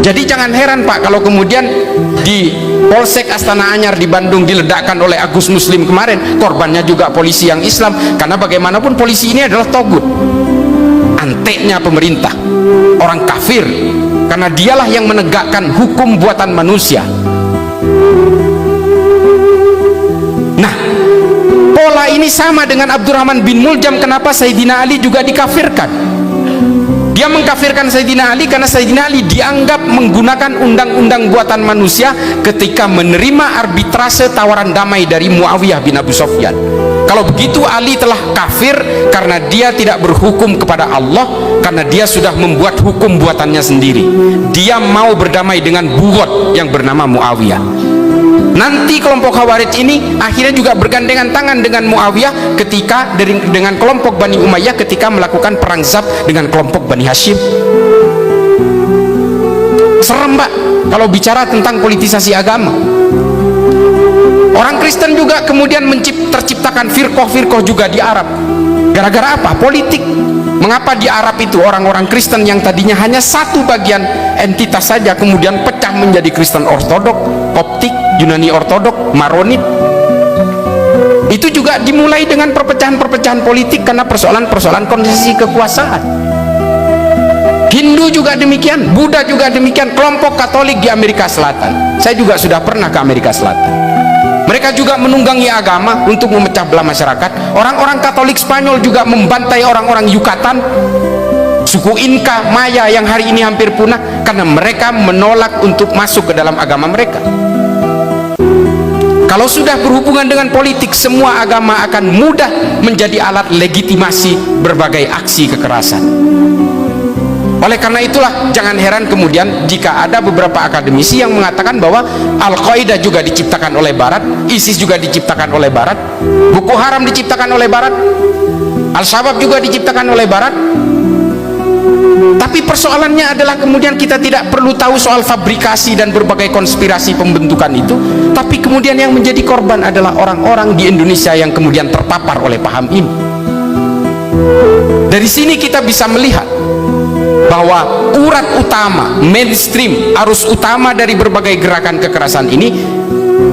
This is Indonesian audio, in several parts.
Jadi jangan heran Pak kalau kemudian di Polsek Astana Anyar di Bandung diledakkan oleh Agus Muslim kemarin, korbannya juga polisi yang Islam. Karena bagaimanapun polisi ini adalah togut, anteknya pemerintah, orang kafir, karena dialah yang menegakkan hukum buatan manusia. Nah, pola ini sama dengan Abdurrahman bin Muljam. Kenapa Sayyidina Ali juga dikafirkan? Dia mengkafirkan Sayyidina Ali karena Sayyidina Ali dianggap menggunakan undang-undang buatan manusia ketika menerima arbitrase tawaran damai dari Muawiyah bin Abu Sufyan. Kalau begitu Ali telah kafir karena dia tidak berhukum kepada Allah, karena dia sudah membuat hukum buatannya sendiri. Dia mau berdamai dengan bugot yang bernama Muawiyah. Nanti kelompok Khawarij ini akhirnya juga bergandengan tangan dengan Muawiyah ketika dengan kelompok Bani Umayyah ketika melakukan perang Zab dengan kelompok Bani Hashim. Serem Pak kalau bicara tentang politisasi agama. Orang Kristen juga kemudian terciptakan firqoh-firqoh juga di Arab. Gara-gara apa? Politik. Mengapa di Arab itu orang-orang Kristen yang tadinya hanya satu bagian entitas saja kemudian pecah menjadi Kristen Ortodok, Koptik, Yunani Ortodok, Maronit? Itu juga dimulai dengan perpecahan-perpecahan politik karena persoalan-persoalan kondisi kekuasaan. Hindu juga demikian, Buddha juga demikian, kelompok Katolik di Amerika Selatan. Saya juga sudah pernah ke Amerika Selatan. Mereka juga menunggangi agama untuk memecah belah masyarakat. Orang-orang Katolik Spanyol juga membantai orang-orang Yucatan, suku Inca, Maya yang hari ini hampir punah karena mereka menolak untuk masuk ke dalam agama mereka. Kalau sudah berhubungan dengan politik, semua agama akan mudah menjadi alat legitimasi berbagai aksi kekerasan. Oleh karena itulah jangan heran kemudian jika ada beberapa akademisi yang mengatakan bahwa Al-Qaeda juga diciptakan oleh Barat, ISIS juga diciptakan oleh Barat, Boko Haram diciptakan oleh Barat, Al-Shabaab juga diciptakan oleh Barat. Tapi persoalannya adalah kemudian kita tidak perlu tahu soal fabrikasi dan berbagai konspirasi pembentukan itu, tapi kemudian yang menjadi korban adalah orang-orang di Indonesia yang kemudian terpapar oleh paham ini. Dari sini kita bisa melihat bahwa urat utama, mainstream, arus utama dari berbagai gerakan kekerasan ini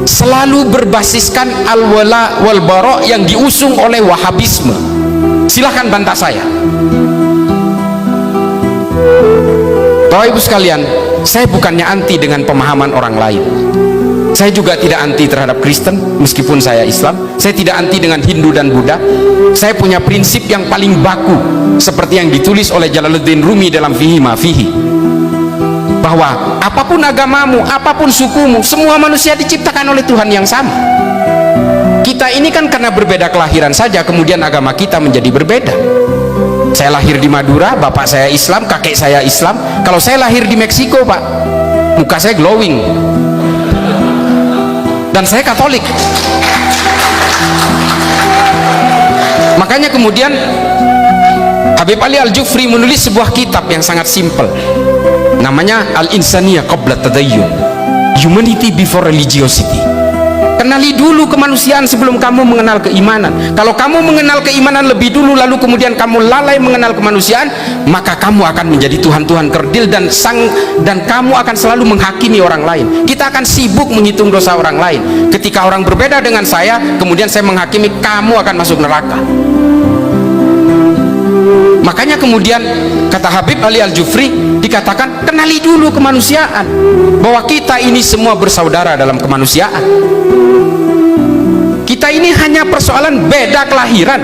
selalu berbasiskan al-wala wal bara yang diusung oleh Wahabisme. Silahkan bantah saya. Bapak Ibu sekalian, saya bukannya anti dengan pemahaman orang lain. Saya juga tidak anti terhadap Kristen meskipun saya Islam. Saya tidak anti dengan Hindu dan Buddha. Saya punya prinsip yang paling baku seperti yang ditulis oleh Jalaluddin Rumi dalam Fihi Ma Fihi, bahwa apapun agamamu, apapun sukumu, semua manusia diciptakan oleh Tuhan yang sama. Kita ini kan karena berbeda kelahiran saja kemudian agama kita menjadi berbeda. Saya lahir di Madura, bapak saya Islam, kakek saya Islam. Kalau saya lahir di Meksiko Pak, muka saya glowing dan saya Katolik. Makanya kemudian Habib Ali Al-Jufri menulis sebuah kitab yang sangat simpel, namanya Al-Insaniyah Qabla Tadayyun, Humanity Before Religiosity. Kenali dulu kemanusiaan sebelum kamu mengenal keimanan. Kalau kamu mengenal keimanan lebih dulu lalu kemudian kamu lalai mengenal kemanusiaan, maka kamu akan menjadi Tuhan-Tuhan kerdil dan kamu akan selalu menghakimi orang lain. Kita akan sibuk menghitung dosa orang lain. Ketika orang berbeda dengan saya kemudian saya menghakimi, kamu akan masuk neraka. Makanya kemudian kata Habib Ali Al-Jufri dikatakan kenali dulu kemanusiaan, bahwa kita ini semua bersaudara dalam kemanusiaan. Kita ini hanya persoalan beda kelahiran,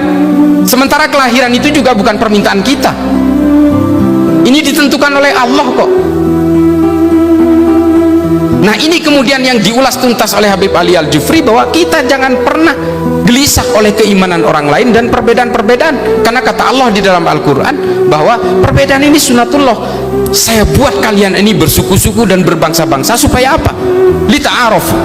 sementara kelahiran itu juga bukan permintaan kita. Ini ditentukan oleh Allah kok. Nah ini kemudian yang diulas tuntas oleh Habib Ali Al-Jufri, bahwa kita jangan pernah gelisah oleh keimanan orang lain dan perbedaan-perbedaan, karena kata Allah di dalam Al-Quran bahwa perbedaan ini sunatullah. Saya buat kalian ini bersuku-suku dan berbangsa-bangsa supaya apa? Lita'arofu,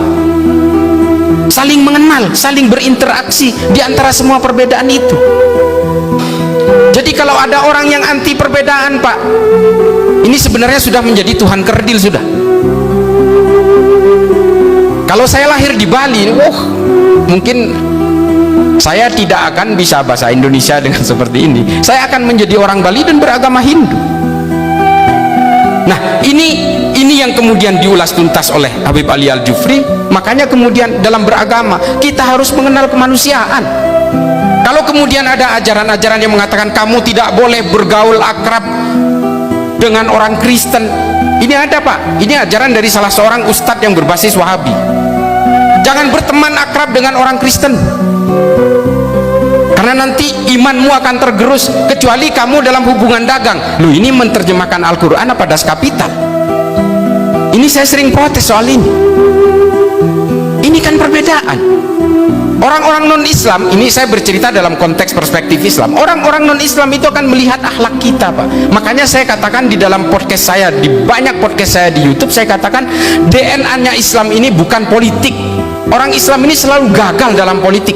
saling mengenal, saling berinteraksi di antara semua perbedaan itu. Jadi kalau ada orang yang anti perbedaan Pak, ini sebenarnya sudah menjadi Tuhan kerdil sudah. Kalau saya lahir di Bali, mungkin saya tidak akan bisa bahasa Indonesia dengan seperti ini. Saya akan menjadi orang Bali dan beragama Hindu. Nah, ini yang kemudian diulas tuntas oleh Habib Ali Al-Jufri. Makanya kemudian dalam beragama kita harus mengenal kemanusiaan. Kalau kemudian ada ajaran-ajaran yang mengatakan kamu tidak boleh bergaul akrab dengan orang Kristen, ini ada Pak, ini ajaran dari salah seorang ustadz yang berbasis Wahabi. Jangan berteman akrab dengan orang Kristen, karena nanti imanmu akan tergerus, kecuali kamu dalam hubungan dagang. Loh, ini menerjemahkan Al-Quran apa das kapital? Ini saya sering protes soal ini. Ini kan perbedaan. Orang-orang non-Islam, ini saya bercerita dalam konteks perspektif Islam. Orang-orang non-Islam itu akan melihat akhlak kita, Pak. Makanya saya katakan di dalam podcast saya, di banyak podcast saya di YouTube, saya katakan DNA-nya Islam ini bukan politik. Orang Islam ini selalu gagal dalam politik.